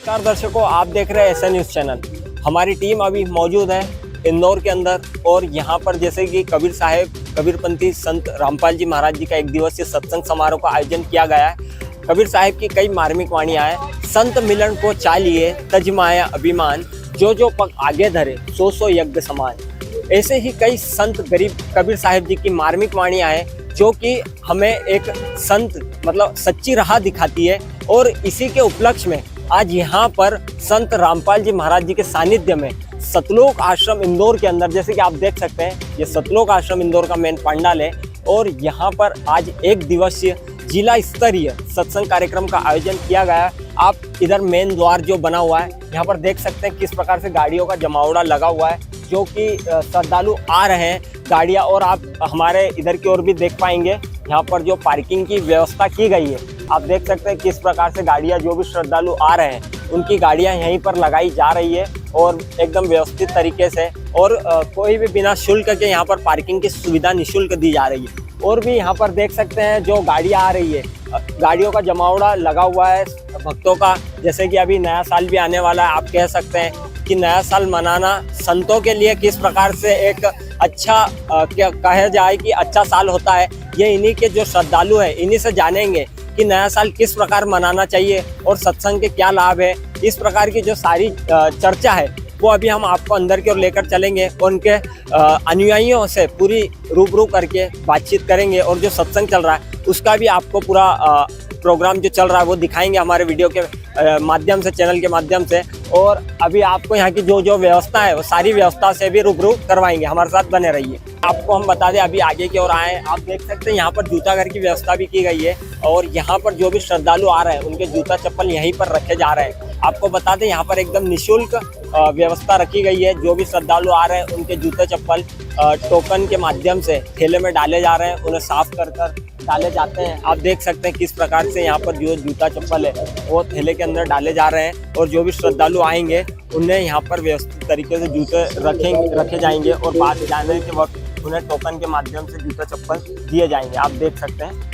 नमस्कार दर्शकों, आप देख रहे हैं एसएन न्यूज़ चैनल। हमारी टीम अभी मौजूद है इंदौर के अंदर और यहाँ पर जैसे कि कबीर साहेब कबीरपंथी संत रामपाल जी महाराज जी का एक दिवसीय सत्संग समारोह का आयोजन किया गया है। कबीर साहेब की कई मार्मिक वाणियाँ हैं। संत मिलन को चाहिए तज माया अभिमान, जो पग आगे धरे सो यज्ञ समान। ऐसे ही कई संत गरीब कबीर साहेब जी की मार्मिक वाणियाँ हैं जो कि हमें एक संत मतलब सच्ची राह दिखाती है। और इसी के उपलक्ष्य में आज यहाँ पर संत रामपाल जी महाराज जी के सानिध्य में सतलोक आश्रम इंदौर के अंदर, जैसे कि आप देख सकते हैं, ये सतलोक आश्रम इंदौर का मेन पंडाल है और यहाँ पर आज एक दिवसीय जिला स्तरीय सत्संग कार्यक्रम का आयोजन किया गया है। आप इधर मेन द्वार जो बना हुआ है यहाँ पर देख सकते हैं किस प्रकार से गाड़ियों का जमावड़ा लगा हुआ है, जो कि श्रद्धालु आ रहे हैं गाड़ियाँ। और आप हमारे इधर की ओर भी देख पाएंगे यहाँ पर जो पार्किंग की व्यवस्था की गई है, आप देख सकते हैं किस प्रकार से गाड़ियाँ जो भी श्रद्धालु आ रहे हैं उनकी गाड़ियाँ यहीं पर लगाई जा रही है और एकदम व्यवस्थित तरीके से। और कोई भी बिना शुल्क के यहाँ पर पार्किंग की सुविधा निःशुल्क दी जा रही है। और भी यहाँ पर देख सकते हैं जो गाड़ियाँ आ रही है, गाड़ियों का जमावड़ा लगा हुआ है भक्तों का। जैसे कि अभी नया साल भी आने वाला है, आप कह सकते हैं कि नया साल मनाना संतों के लिए किस प्रकार से एक अच्छा क्या कहा जाए कि अच्छा साल होता है। ये इन्हीं के जो श्रद्धालु हैं इन्हीं से जानेंगे कि नया साल किस प्रकार मनाना चाहिए और सत्संग के क्या लाभ है। इस प्रकार की जो सारी चर्चा है वो अभी हम आपको अंदर की ओर लेकर चलेंगे और उनके अनुयायियों से पूरी रूबरू करके बातचीत करेंगे। और जो सत्संग चल रहा है उसका भी आपको पूरा प्रोग्राम जो चल रहा है वो दिखाएंगे हमारे वीडियो के माध्यम से, चैनल के माध्यम से। और अभी आपको यहाँ की जो व्यवस्था है वो सारी व्यवस्था से भी रूबरू करवाएंगे। हमारे साथ बने रहिए। आपको हम बता दें, अभी आगे की ओर आए, आप देख सकते हैं यहाँ पर जूता घर की व्यवस्था भी की गई है और यहाँ पर जो भी श्रद्धालु आ रहे हैं उनके जूता चप्पल यहीं पर रखे जा रहे हैं। आपको बता दें यहाँ पर एकदम निःशुल्क व्यवस्था रखी गई है। जो भी श्रद्धालु आ रहे हैं उनके जूते चप्पल टोकन के माध्यम से थैले में डाले जा रहे हैं, उन्हें साफ कर डाले जाते हैं। आप देख सकते हैं किस प्रकार से यहाँ पर जो जूता चप्पल है वो थैले के अंदर डाले जा रहे हैं और जो भी श्रद्धालु आएंगे उन्हें यहाँ पर व्यवस्थित तरीके से जूते रखे जाएंगे और बाद जाने के वक्त उन्हें टोकन के माध्यम से जूता चप्पल दिए जाएंगे। आप देख सकते हैं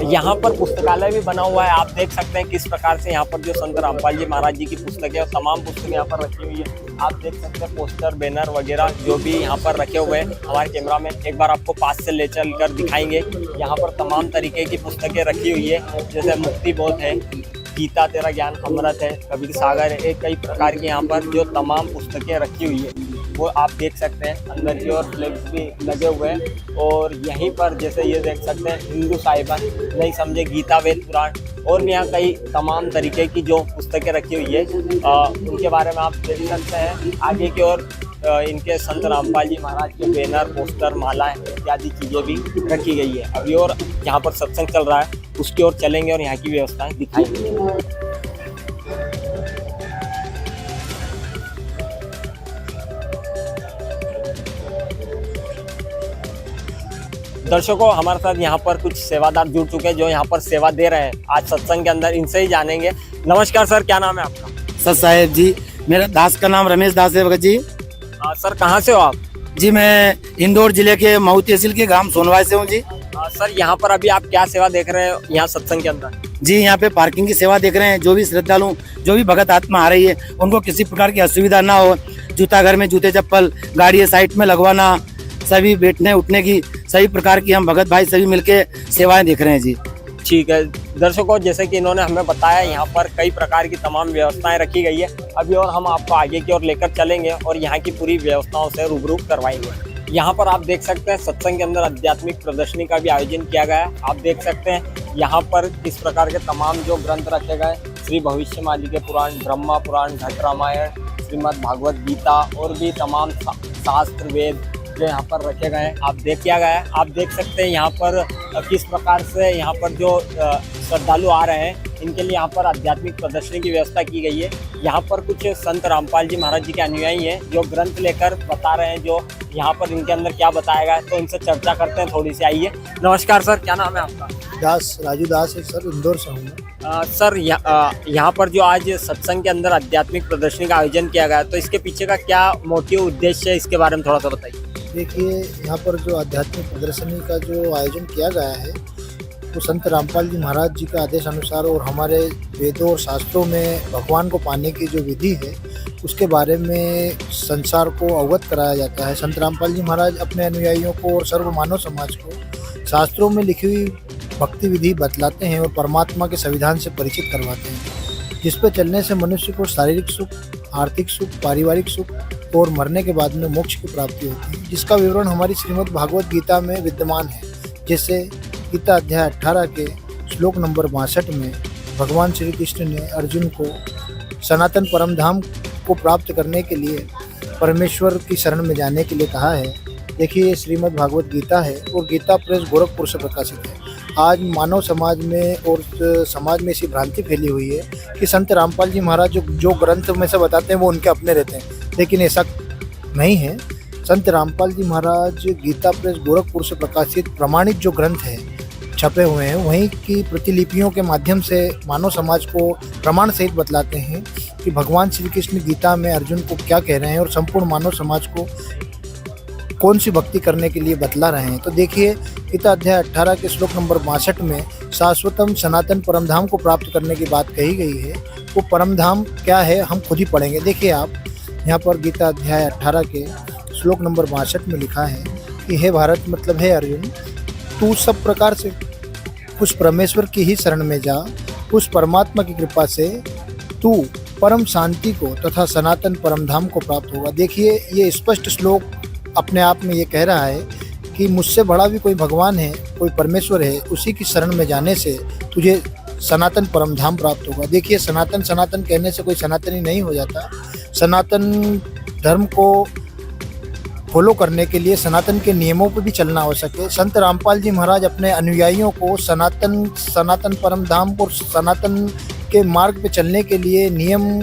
यहाँ पर पुस्तकालय भी बना हुआ है। आप देख सकते हैं किस प्रकार से यहाँ पर जो संत रामपाल जी महाराज जी की पुस्तकें और तमाम पुस्तकें यहाँ पर रखी हुई है। आप देख सकते हैं पोस्टर बैनर वगैरह जो भी यहाँ पर रखे हुए हैं। हमारे कैमरा में एक बार आपको पास से ले चल कर दिखाएंगे। यहाँ पर तमाम तरीके की पुस्तकें रखी हुई है, जैसे मुक्ति बोध है, गीता तेरा ज्ञान अमृत है, कबीर सागर है, कई प्रकार की यहाँ पर जो तमाम पुस्तकें रखी हुई है वो आप देख सकते हैं। अंदर की ओर फ्लैग्स भी लगे हुए हैं और यहीं पर जैसे ये देख सकते हैं हिंदू साहिबान, नहीं समझे गीता वेद पुराण और भी यहाँ कई तमाम तरीके की जो पुस्तकें रखी हुई है उनके बारे में आप देख सकते हैं। आगे की ओर इनके संत रामपाल जी महाराज के बैनर, पोस्टर, मालाएं इत्यादि चीज़ें भी रखी गई है। अभी और यहाँ पर सत्संग चल रहा है उसकी ओर चलेंगे और यहाँ की व्यवस्थाएं दिखाएंगे। दर्शकों, हमारे साथ यहाँ पर कुछ सेवादार जुड़ चुके हैं जो यहाँ पर सेवा दे रहे हैं आज सत्संग के अंदर। इनसे ही जानेंगे। नमस्कार सर, क्या नाम है आपका? सर साहेब जी, मेरा दास का नाम रमेश दास है भगत जी। सर कहाँ से हो आप? जी मैं इंदौर जिले के मऊ तहसील के गांव सोनवाई से हूँ जी। सर यहाँ पर अभी आप क्या सेवा देख रहे हैं यहाँ सत्संग के अंदर? जी यहाँ पे पार्किंग की सेवा देख रहे हैं। जो भी श्रद्धालु, जो भी भगत आत्मा आ रही है उनको किसी प्रकार की असुविधा ना हो। जूता घर में जूते चप्पल गाड़ी साइड में लगवाना, सभी बैठने उठने की सभी प्रकार की हम भगत भाई सभी मिलके सेवाएं देख रहे हैं जी। ठीक है दर्शकों, जैसे कि इन्होंने हमें बताया यहाँ पर कई प्रकार की तमाम व्यवस्थाएं रखी गई है। अभी और हम आपको आगे की ओर लेकर चलेंगे और यहाँ की पूरी व्यवस्थाओं से रूबरू करवाएंगे। यहाँ पर आप देख सकते हैं सत्संग के अंदर आध्यात्मिक प्रदर्शनी का भी आयोजन किया गया है। आप देख सकते हैं यहाँ पर किस प्रकार के तमाम जो ग्रंथ रखे गए, श्री भविष्यवाणी के पुराण, ब्रह्मा पुराण, घट रामायण, श्रीमद् भागवत गीता और भी तमाम शास्त्र वेद जो यहाँ पर रखे गए हैं आप देख सकते हैं यहाँ पर किस प्रकार से यहाँ पर जो श्रद्धालु आ रहे हैं इनके लिए यहाँ पर आध्यात्मिक प्रदर्शनी की व्यवस्था की गई है। यहाँ पर कुछ संत रामपाल जी महाराज जी के अनुयायी हैं जो ग्रंथ लेकर बता रहे हैं जो यहाँ पर इनके अंदर क्या बताया गया है, तो इनसे चर्चा करते हैं थोड़ी सी। आइए। नमस्कार सर, क्या नाम है आपका? दास, राजू दास है सर, इंदौर से हूँ। सर यहाँ पर जो आज सत्संग के अंदर आध्यात्मिक प्रदर्शनी का आयोजन किया गया है तो इसके पीछे का क्या मोटिव उद्देश्य है, इसके बारे में थोड़ा सा बताइए। देखिए, यहाँ पर जो आध्यात्मिक प्रदर्शनी का जो आयोजन किया गया है तो संत रामपाल जी महाराज जी के आदेश अनुसार और हमारे वेदों और शास्त्रों में भगवान को पाने की जो विधि है उसके बारे में संसार को अवगत कराया जाता है। संत रामपाल जी महाराज अपने अनुयायियों को और सर्व मानव समाज को शास्त्रों में लिखी हुई भक्ति विधि बतलाते हैं और परमात्मा के संविधान से परिचित करवाते हैं, जिस पर चलने से मनुष्य को शारीरिक सुख, आर्थिक सुख, पारिवारिक सुख और मरने के बाद में मोक्ष की प्राप्ति होती है, जिसका विवरण हमारी श्रीमद् भागवत गीता में विद्यमान है। जैसे गीता अध्याय 18 के श्लोक नंबर 62 में भगवान श्री कृष्ण ने अर्जुन को सनातन परम धाम को प्राप्त करने के लिए परमेश्वर की शरण में जाने के लिए कहा है। देखिए, ये श्रीमद् भागवत गीता है और गीता प्रेस गोरखपुर से प्रकाशित है। आज मानव समाज में और समाज में ऐसी भ्रांति फैली हुई है कि संत रामपाल जी महाराज जो ग्रंथ में से बताते हैं वो उनके अपने रहते हैं, लेकिन ऐसा नहीं है। संत रामपाल जी महाराज गीता प्रेस गोरखपुर से प्रकाशित प्रमाणित जो ग्रंथ है छपे हुए हैं, वहीं की प्रतिलिपियों के माध्यम से मानव समाज को प्रमाण सहित बतलाते हैं कि भगवान श्री कृष्ण गीता में अर्जुन को क्या कह रहे हैं और संपूर्ण मानव समाज को कौन सी भक्ति करने के लिए बतला रहे हैं। तो देखिए, गीता अध्याय 18 के श्लोक नंबर 62 में शाश्वतम सनातन परमधाम को प्राप्त करने की बात कही गई है। वो परमधाम क्या है हम खुद ही पढ़ेंगे। देखिए, आप यहाँ पर गीता अध्याय 18 के श्लोक नंबर 62 में लिखा है कि हे भारत, मतलब हे अर्जुन, तू सब प्रकार से उस परमेश्वर की ही शरण में जा। उस परमात्मा की कृपा से तू परम शांति को तथा सनातन परमधाम को प्राप्त होगा। देखिए, ये स्पष्ट श्लोक अपने आप में ये कह रहा है कि मुझसे बड़ा भी कोई भगवान है, कोई परमेश्वर है, उसी की शरण में जाने से तुझे सनातन परमधाम प्राप्त होगा। देखिए, सनातन सनातन कहने से कोई सनातनी नहीं हो जाता। सनातन धर्म को फॉलो करने के लिए सनातन के नियमों पर भी चलना आवश्यक है। संत रामपाल जी महाराज अपने अनुयायियों को सनातन परमधाम और सनातन के मार्ग पे चलने के लिए नियम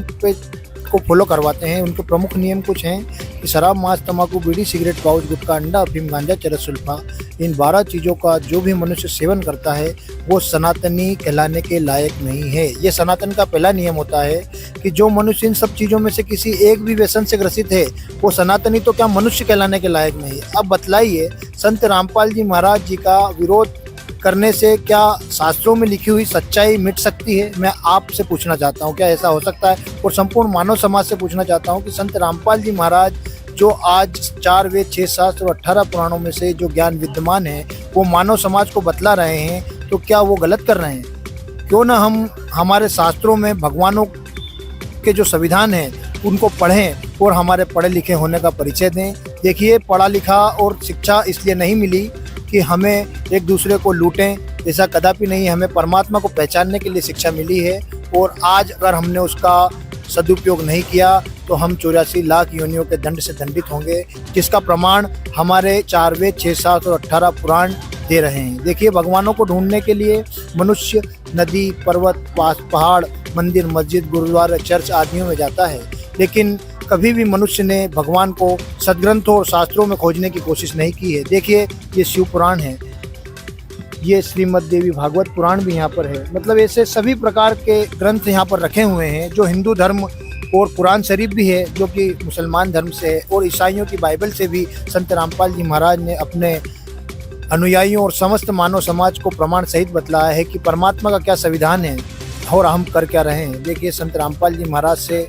को फॉलो करवाते हैं। उनके प्रमुख नियम कुछ हैं कि शराब, मांस, तंबाकू, बीड़ी, सिगरेट, पाउच, गुटखा, अंडा, अफीम, गांजा, चरस, सुल्फा, इन 12 चीज़ों का जो भी मनुष्य सेवन करता है वो सनातनी कहलाने के लायक नहीं है। ये सनातन का पहला नियम होता है कि जो मनुष्य इन सब चीज़ों में से किसी एक भी व्यसन से ग्रसित है वो सनातनी तो क्या मनुष्य कहलाने के लायक नहीं है। अब बतलाइए, संत रामपाल जी महाराज जी का विरोध करने से क्या शास्त्रों में लिखी हुई सच्चाई मिट सकती है? मैं आपसे पूछना चाहता हूँ, क्या ऐसा हो सकता है? और संपूर्ण मानव समाज से पूछना चाहता हूँ कि संत रामपाल जी महाराज जो आज 4 वेद, 6 शास्त्र और 18 पुराणों में से जो ज्ञान विद्यमान है वो मानव समाज को बतला रहे हैं, तो क्या वो गलत कर रहे हैं? क्यों ना हम हमारे शास्त्रों में भगवानों के जो संविधान हैं उनको पढ़ें और हमारे पढ़े लिखे होने का परिचय दें। देखिए, पढ़ा लिखा और शिक्षा इसलिए नहीं मिली कि हमें एक दूसरे को लूटें, ऐसा कदापि नहीं। हमें परमात्मा को पहचानने के लिए शिक्षा मिली है और आज अगर हमने उसका सदुपयोग नहीं किया तो हम 84 लाख योनियों के दंड से दंडित होंगे, जिसका प्रमाण हमारे 4 वेद, 6 शास्त्र और 18 पुराण दे रहे हैं। देखिए, भगवानों को ढूंढने के लिए मनुष्य नदी, पर्वत, पहाड़, मंदिर, मस्जिद, गुरुद्वारा, चर्च आदियों में जाता है, लेकिन कभी भी मनुष्य ने भगवान को सदग्रंथों और शास्त्रों में खोजने की कोशिश नहीं की है। देखिए, ये शिव पुराण है, ये श्रीमद् देवी भागवत पुराण भी यहाँ पर है। मतलब ऐसे सभी प्रकार के ग्रंथ यहाँ पर रखे हुए हैं जो हिंदू धर्म, और कुरान शरीफ भी है जो कि मुसलमान धर्म से है, और ईसाइयों की बाइबल से भी संत रामपाल जी महाराज ने अपने अनुयायियों और समस्त मानव समाज को प्रमाण सहित बतलाया है कि परमात्मा का क्या संविधान है और हम कर क्या रहे हैं। देखिए, संत रामपाल जी महाराज से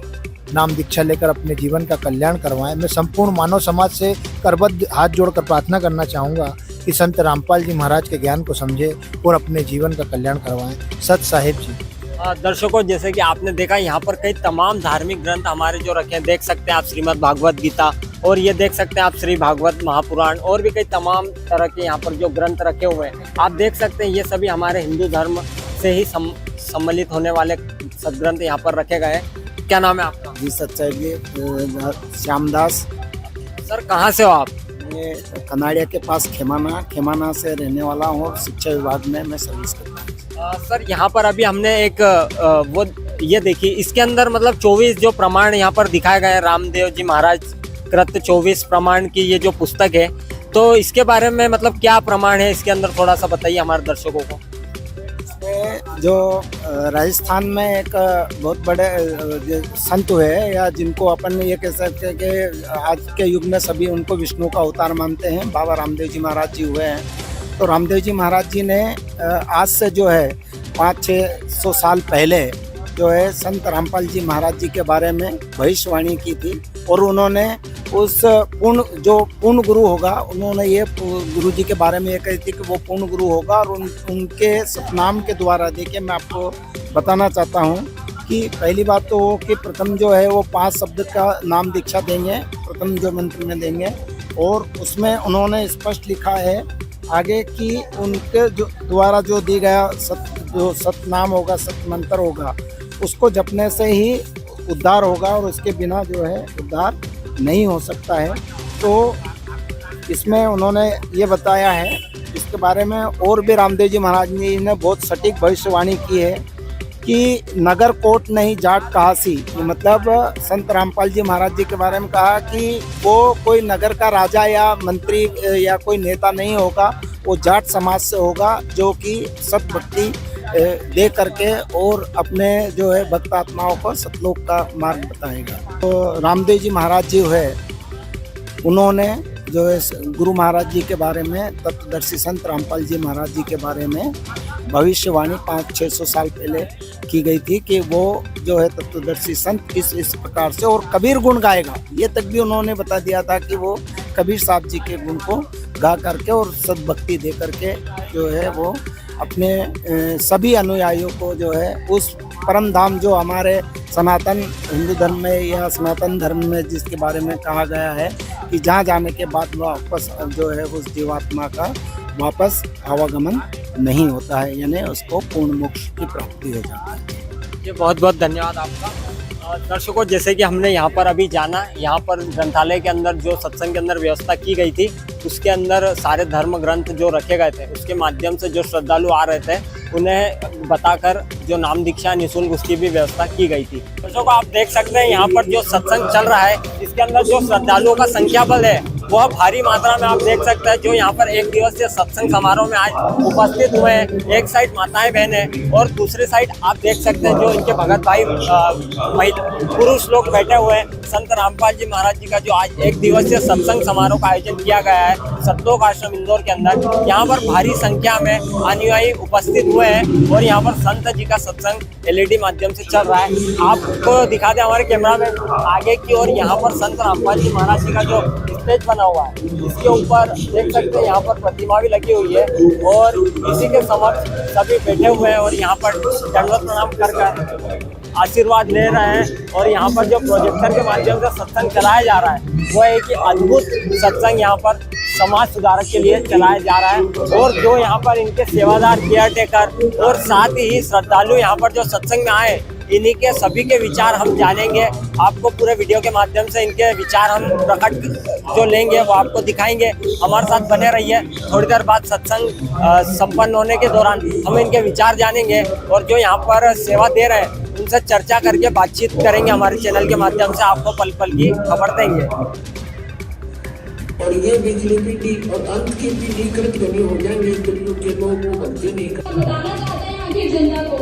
नाम दीक्षा लेकर अपने जीवन का कल्याण करवाएं। मैं संपूर्ण मानव समाज से करबद्ध हाथ जोड़कर प्रार्थना करना चाहूँगा कि संत रामपाल जी महाराज के ज्ञान को समझे और अपने जीवन का कल्याण करवाएं। सत साहिब जी। दर्शकों, जैसे कि आपने देखा यहाँ पर कई तमाम धार्मिक ग्रंथ हमारे जो रखे हैं, देख सकते हैं आप श्रीमद् भागवत गीता, और ये देख सकते हैं आप श्री भागवत महापुराण, और भी कई तमाम तरह के यहाँ पर जो ग्रंथ रखे हुए हैं आप देख सकते हैं। ये सभी हमारे हिंदू धर्म से ही सम्मिलित होने वाले सदग्रंथ यहाँ पर रखे गए हैं। क्या नाम है आपका? जी, सच्चाई जी, श्यामदास। सर, कहाँ से हो आप? मैं कनाड़िया के पास खेमाना से रहने वाला हूँ और शिक्षा विभाग में मैं सर्विस करता हूँ। सर, यहाँ पर अभी हमने एक वो ये देखी, इसके अंदर मतलब 24 जो प्रमाण यहाँ पर दिखाए गए हैं, रामदेव जी महाराज कृत 24 प्रमाण की ये जो पुस्तक है, तो इसके बारे में मतलब क्या प्रमाण है इसके अंदर, थोड़ा सा बताइए हमारे दर्शकों को। जो राजस्थान में एक बहुत बड़े संत हुए या जिनको अपन ये कह सकते हैं कि आज के युग में सभी उनको विष्णु का अवतार मानते हैं, बाबा रामदेव जी महाराज जी हुए हैं। तो रामदेव जी महाराज जी ने आज से जो है 500-600 साल पहले जो है संत रामपाल जी महाराज जी के बारे में भविष्यवाणी की थी। और उन्होंने उस पूर्ण गुरु होगा, उन्होंने ये गुरु जी के बारे में ये कही थी कि वो पूर्ण गुरु होगा। और उनके सतनाम के द्वारा देखिए मैं आपको बताना चाहता हूँ कि पहली बात तो वो कि प्रथम जो है वो 5 शब्द का नाम दीक्षा देंगे, प्रथम जो मंत्र में देंगे। और उसमें उन्होंने स्पष्ट लिखा है आगे कि उनके जो द्वारा जो दी गया सतनाम होगा, सत मंत्र होगा, उसको जपने से ही उद्धार होगा और उसके बिना जो है उद्धार नहीं हो सकता है। तो इसमें उन्होंने ये बताया है इसके बारे में। और भी रामदेव जी महाराज जी ने बहुत सटीक भविष्यवाणी की है कि नगर कोट नहीं जाट कहासी, मतलब संत रामपाल जी महाराज जी के बारे में कहा कि वो कोई नगर का राजा या मंत्री या कोई नेता नहीं होगा, वो जाट समाज से होगा जो कि सत भक्ति दे करके और अपने जो है भक्त आत्माओं को सतलोक का मार्ग बताएगा। तो रामदेव जी महाराज जी है उन्होंने जो है गुरु महाराज जी के बारे में, तत्वदर्शी संत रामपाल जी महाराज जी के बारे में भविष्यवाणी 500-600 साल पहले की गई थी कि वो जो है तत्वदर्शी संत इस प्रकार से और कबीर गुण गाएगा। ये तक भी उन्होंने बता दिया था कि वो कबीर साहब जी के गुण को गा करके और सद्भक्ति दे करके जो है वो अपने सभी अनुयायियों को जो है उस परम धाम जो हमारे सनातन हिंदू धर्म में या सनातन धर्म में जिसके बारे में कहा गया है कि जहाँ जाने के बाद वापस जो है उस जीवात्मा का वापस आवागमन नहीं होता है, यानी उसको पूर्ण मोक्ष की प्राप्ति हो जाती है। ये बहुत बहुत धन्यवाद आपका। दर्शकों, जैसे कि हमने यहाँ पर अभी जाना, यहाँ पर ग्रंथालय के अंदर जो सत्संग के अंदर व्यवस्था की गई थी उसके अंदर सारे धर्म ग्रंथ जो रखे गए थे उसके माध्यम से जो श्रद्धालु आ रहे थे उन्हें बताकर जो नाम दीक्षा निःशुल्क उसकी भी व्यवस्था की गई थी। दर्शकों, आप देख सकते हैं यहाँ पर जो सत्संग चल रहा है इसके अंदर जो श्रद्धालुओं का संख्या बल है वह भारी मात्रा में आप देख सकते हैं। जो यहाँ पर एक दिवसीय सत्संग समारोह में आज उपस्थित हुए हैं, एक साइड माताएं बहनें और दूसरी साइड आप देख सकते हैं जो इनके भगत भाई पुरुष लोग बैठे हुए हैं। संत रामपाल जी महाराज जी का जो आज एक दिवसीय सत्संग समारोह का आयोजन किया गया है सतलोक आश्रम इंदौर के अंदर, यहाँ पर भारी संख्या में अनुयायी उपस्थित हुए हैं और यहाँ पर संत जी का सत्संग LED माध्यम से चल रहा है। आपको दिखा दें हमारे कैमरा में आगे की ओर, यहाँ पर संत रामपाल जी महाराज जी का जो स्टेज बना हुआ है इसके ऊपर देख सकते हैं यहाँ पर प्रतिमा भी लगी हुई है और इसी के समक्ष सभी बैठे हुए हैं और यहाँ पर दंडवत प्रणाम कर आशीर्वाद ले रहे हैं। और यहाँ पर जो प्रोजेक्टर के माध्यम से सत्संग चलाया जा रहा है वो एक अद्भुत सत्संग यहाँ पर समाज सुधारक के लिए चलाया जा रहा है। और जो यहाँ पर इनके सेवादार, केयर टेकर और साथ ही श्रद्धालु यहाँ पर जो सत्संग में आए इन्हीं के सभी के विचार हम जानेंगे। आपको पूरे वीडियो के माध्यम से इनके विचार हम प्रकट जो लेंगे वो आपको दिखाएंगे। हमारे साथ बने रहिए। थोड़ी देर बाद सत्संग संपन्न होने के दौरान हम इनके विचार जानेंगे और जो यहाँ पर सेवा दे रहे हैं उनसे चर्चा करके बातचीत करेंगे। हमारे चैनल के माध्यम से आपको पल पल की खबर देंगे। और ये बिजली पीढ़ी और अंत की पीढ़ी कृत बनी हो जाएंगे के लोग वो बनते नहीं बताना चाहते हैं आगे जनता को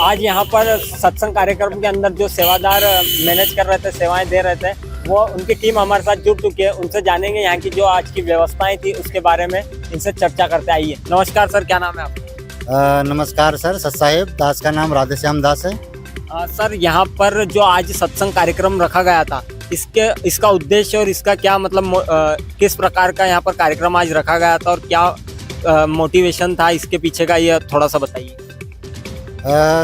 आज यहाँ पर सत्संग कार्यक्रम के अंदर जो सेवादार मैनेज कर रहे थे, सेवाएं दे रहे थे, वो उनकी टीम हमारे साथ जुड़ चुकी है। उनसे जानेंगे यहाँ की जो आज की व्यवस्थाएं थी उसके बारे में, इनसे चर्चा करते आइए। नमस्कार सर, क्या नाम है आपका? नमस्कार सर, सतसाहिब दास का नाम राधेश्याम दास है। सर, यहाँ पर जो आज सत्संग कार्यक्रम रखा गया था इसका उद्देश्य और इसका क्या मतलब किस प्रकार का यहाँ पर कार्यक्रम आज रखा गया था और क्या मोटिवेशन था इसके पीछे का, ये थोड़ा सा बताइए।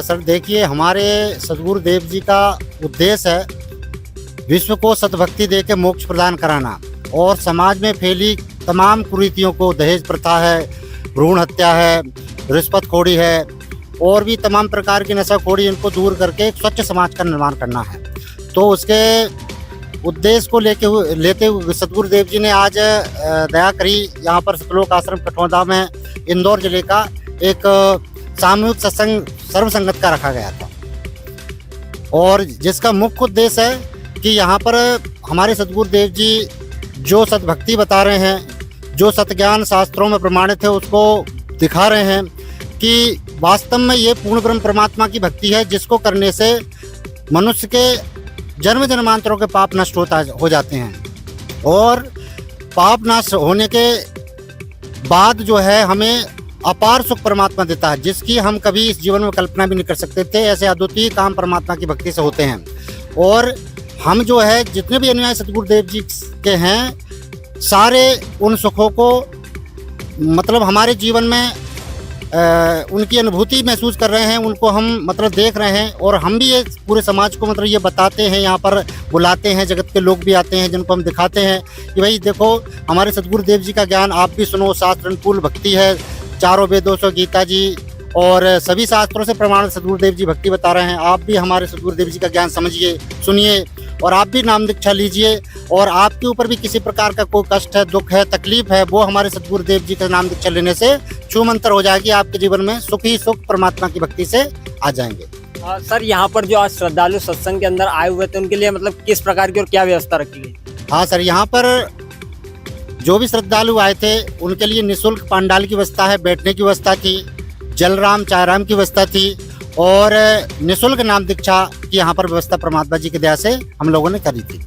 सर देखिए, हमारे सद्गुरु देव जी का उद्देश्य है विश्व को सतभक्ति दे के मोक्ष प्रदान कराना और समाज में फैली तमाम कुरीतियों को, दहेज प्रथा है, भ्रूण हत्या है, रिश्वतखोरी है और भी तमाम प्रकार की नशाखोरी, इनको दूर करके एक स्वच्छ समाज का निर्माण करना है। तो उसके उद्देश्य को लेते हुए सतगुरुदेव जी ने आज दया करी यहाँ पर सतलोक आश्रम कठौंदा में इंदौर जिले का एक सामूहिक सत्संग सर्वसंगत का रखा गया था और जिसका मुख्य उद्देश्य है कि यहाँ पर हमारे सतगुरुदेव जी जो सतभक्ति बता रहे हैं, जो सतज्ञान शास्त्रों में प्रमाणित है, उसको दिखा रहे हैं कि वास्तव में ये पूर्ण ब्रह्म परमात्मा की भक्ति है जिसको करने से मनुष्य के जन्म जन्मांतरों के पाप नष्ट हो जाते हैं। और पाप नाश होने के बाद जो है हमें अपार सुख परमात्मा देता है, जिसकी हम कभी इस जीवन में कल्पना भी नहीं कर सकते थे। ऐसे अद्वितीय काम परमात्मा की भक्ति से होते हैं। और हम जो है जितने भी अनुयायी सतगुरुदेव जी के हैं, सारे उन सुखों को मतलब हमारे जीवन में उनकी अनुभूति महसूस कर रहे हैं, उनको हम मतलब देख रहे हैं। और हम भी ये पूरे समाज को मतलब ये बताते हैं, यहाँ पर बुलाते हैं, जगत के लोग भी आते हैं जिनको हम दिखाते हैं कि भाई देखो हमारे सतगुरुदेव जी का ज्ञान आप भी सुनो, शास्त्र अनुकूल भक्ति है, चारों वेदों से गीता जी और सभी शास्त्रों से प्रमाणित सतगुरुदेव जी भक्ति बता रहे हैं। आप भी हमारे सतगुरुदेव जी का ज्ञान समझिए, सुनिए और आप भी नाम दीक्षा लीजिए। और आपके ऊपर भी किसी प्रकार का कोई कष्ट है, दुख है, तकलीफ है, वो हमारे सतगुरुदेव जी का नाम दीक्षा लेने से छूमंतर हो जाएगी। आपके जीवन में सुख ही सुख परमात्मा की भक्ति से आ जाएंगे। सर यहाँ पर जो आज श्रद्धालु सत्संग के अंदर आए हुए थे उनके लिए मतलब किस प्रकार की और क्या व्यवस्था रखी गई? हाँ सर, यहाँ पर जो भी श्रद्धालु आए थे उनके लिए निःशुल्क पंडाल की व्यवस्था है, बैठने की व्यवस्था थी, जलराम चायराम की व्यवस्था थी और निःशुल्क नाम दीक्षा की यहाँ पर व्यवस्था परमात्मा जी की दया से हम लोगों ने करी थी।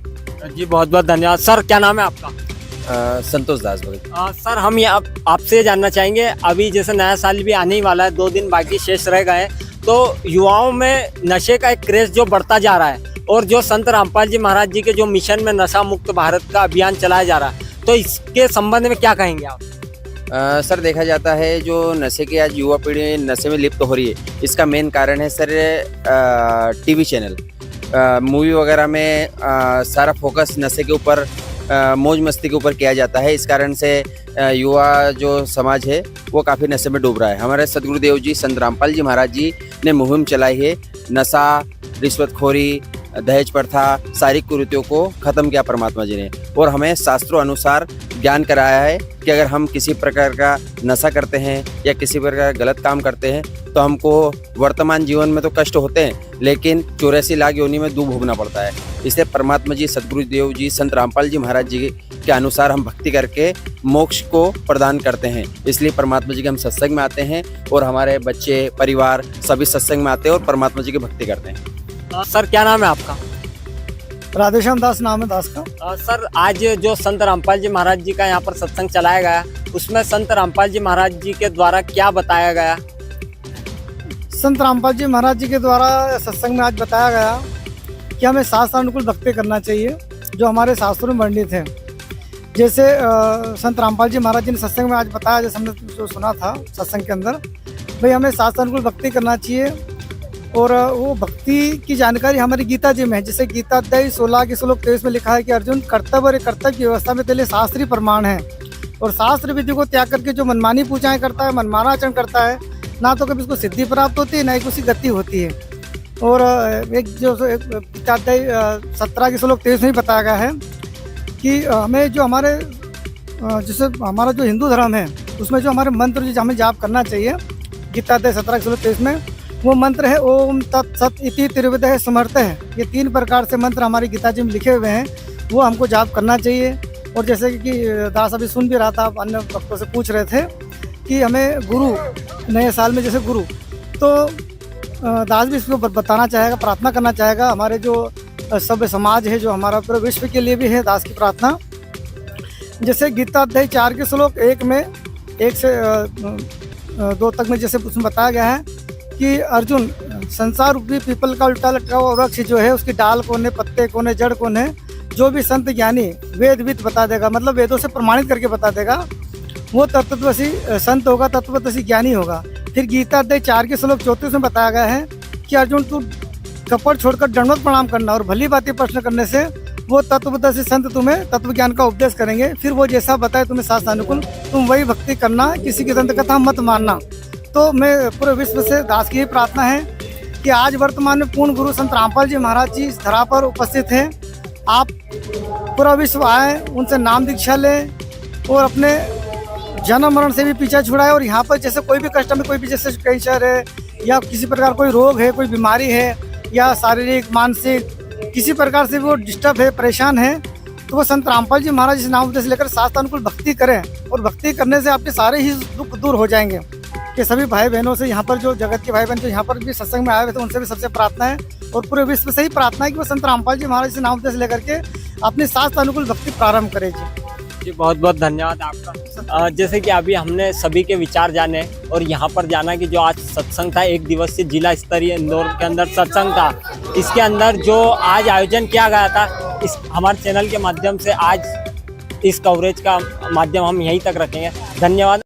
जी बहुत बहुत धन्यवाद। सर क्या नाम है आपका? संतोष दास भगत। सर हम यहाँ आपसे जानना चाहेंगे, अभी जैसे नया साल भी आने ही वाला है, 2 दिन बाकी शेष रह गए हैं, तो युवाओं में नशे का एक क्रेज जो बढ़ता जा रहा है और जो संत रामपाल जी महाराज जी के जो मिशन में नशा मुक्त भारत का अभियान चलाया जा रहा है, तो इसके संबंध में क्या कहेंगे आप? सर देखा जाता है जो नशे की आज युवा पीढ़ी नशे में लिप्त हो रही है, इसका मेन कारण है सर टीवी चैनल, मूवी वगैरह में सारा फोकस नशे के ऊपर, मौज मस्ती के ऊपर किया जाता है। इस कारण से युवा जो समाज है वो काफ़ी नशे में डूब रहा है। हमारे सतगुरुदेव जी संत रामपाल जी महाराज जी ने मुहिम चलाई है, नशा, रिश्वतखोरी, दहेज प्रथा, सारी कुरीतियों को ख़त्म किया परमात्मा जी ने और हमें शास्त्रों अनुसार ज्ञान कराया है कि अगर हम किसी प्रकार का नशा करते हैं या किसी प्रकार का गलत काम करते हैं तो हमको वर्तमान जीवन में तो कष्ट होते हैं, लेकिन 84 लाख योनि में दुख भोगना पड़ता है। इसलिए परमात्मा जी सतगुरुदेव जी संत रामपाल जी महाराज जी के अनुसार हम भक्ति करके मोक्ष को प्रदान करते हैं। इसलिए परमात्मा जी के हम सत्संग में आते हैं और हमारे बच्चे, परिवार सभी सत्संग में आते हैं और परमात्मा जी की भक्ति करते हैं। सर क्या नाम है आपका? राधेश्याम दास नाम है दास का। सर आज जो संत रामपाल जी महाराज जी का यहाँ पर सत्संग चलाया गया, उसमें संत रामपाल जी महाराज जी के द्वारा क्या बताया गया? संत रामपाल जी महाराज जी के द्वारा सत्संग में आज बताया गया कि हमें शास्त्र अनुकूल भक्ति करना चाहिए, जो हमारे शास्त्रों में वर्णित है। जैसे संत रामपाल जी महाराज जी ने सत्संग में आज बताया, जैसे हमने जो सुना था सत्संग के अंदर, भाई हमें शास्त्र अनुकूल भक्ति करना चाहिए। और वो भक्ति की जानकारी हमारी गीता जी में है। जैसे गीता अध्याय 16 के श्लोक 23 में लिखा है कि अर्जुन, कर्तव्य और कर्तव्य की व्यवस्था में तेरे शास्त्रीय प्रमाण है और शास्त्र विधि को त्याग करके जो मनमानी पूजाएं करता है, मनमाना आचरण करता है, ना तो कभी उसको सिद्धि प्राप्त होती है, ना ही उसकी गति होती है। और एक गीता अध्याय 17 के श्लोक 23 में ही बताया गया है कि हमें जो हमारे जैसे हमारा जो हिंदू धर्म है उसमें जो हमारे मंत्र जो हमें जाप करना चाहिए, गीता अध्याय 17 के श्लोक 23 में वो मंत्र है ओम तत्सत इति त्रिविधः समर्थः। ये 3 प्रकार से मंत्र हमारी गीता जी में लिखे हुए हैं, वो हमको जाप करना चाहिए। और जैसे कि दास अभी सुन भी रहा था, अन्य भक्तों से पूछ रहे थे कि हमें गुरु नए साल में जैसे गुरु, तो दास भी इसको बताना चाहेगा, प्रार्थना करना चाहेगा। हमारे जो सभ्य समाज है, जो हमारा पूरे विश्व के लिए भी है दास की प्रार्थना। जैसे गीता अध्याय 4 के श्लोक 1 में 1 से 2 तक में जैसे उसमें बताया गया है कि अर्जुन, संसार रूपी पीपल का उल्टा लटका हुआ वृक्ष जो है, उसकी डाल कौन है, पत्ते कौन है, जड़ कौन है, जो भी संत ज्ञानी वेद बता देगा, मतलब वेदों से प्रमाणित करके बता देगा, वो तत्वदर्शी संत होगा, तत्वदर्शी ज्ञानी होगा। फिर गीता अध्याय 4 के श्लोक 34 में बताया गया है कि अर्जुन, तू कपड़ छोड़कर दंडवत प्रणाम करना और भली बातें प्रश्न करने से वो तत्वदर्शी संत तुम्हें तत्व ज्ञान का उपदेश करेंगे। फिर वो जैसा बताए तुम्हें शास्त्र अनुकूल, तुम वही भक्ति करना, किसी की दंत कथा मत मानना। तो मैं पूरे विश्व से दास की यही प्रार्थना है कि आज वर्तमान में पूर्ण गुरु संत रामपाल जी महाराज जी इस धरा पर उपस्थित हैं। आप पूरा विश्व आए, उनसे नाम दीक्षा लें और अपने जन्म मरण से भी पीछा छुड़ाए। और यहाँ पर जैसे कोई भी कष्ट में, कोई भी जैसे कैंसर है या किसी प्रकार कोई रोग है, कोई बीमारी है या शारीरिक मानसिक किसी प्रकार से वो डिस्टर्ब है, परेशान है, तो वो संत रामपाल जी महाराज इस नाम उपदेश लेकर शास्त्र अनुकूल भक्ति करें और भक्ति करने से आपके सारे ही दुख दूर हो जाएंगे। के सभी भाई बहनों से, यहाँ पर जो जगत के भाई बहन जो यहाँ पर भी सत्संग में आए हुए थे, उनसे भी सबसे प्रार्थना है और पूरे विश्व से ही प्रार्थना है कि वो संत रामपाल जी महाराज से नाम उपदेश लेकर के अपनी शास्त्र अनुकूल भक्ति प्रारंभ करें जी। बहुत बहुत धन्यवाद आपका। जैसे कि अभी हमने सभी के विचार जाने और यहाँ पर जाना कि जो आज सत्संग था, एक दिवसीय जिला स्तरीय इंदौर के अंदर सत्संग था, इसके अंदर जो आज आयोजन किया गया था, इस हमारे चैनल के माध्यम से आज इस कवरेज का माध्यम हम यहीं तक रखेंगे। धन्यवाद।